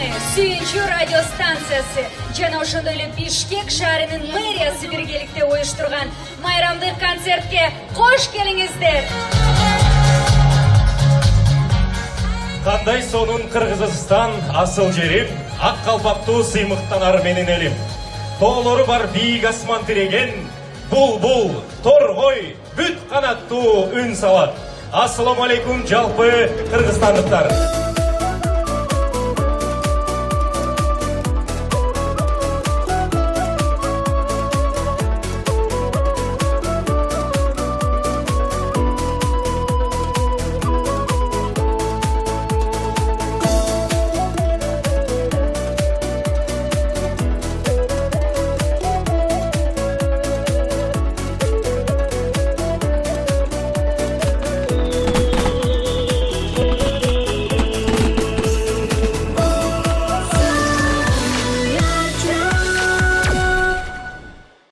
Казаны сүйінші радиостанциясы жана ошондой эле Бишкек шаарынын мэриясы биргеликте уюштурган майрамдык концертке кош келиңиздер. Кандай сонун Кыргызстан асыл жерим, ак калпактуу сыймыктанар менин элим. Тоолору бар бийик асман тиреген, бул, торгой, бүт канаттуу үн салат. Ассаламу алейкум жалпы кыргызстандыктар.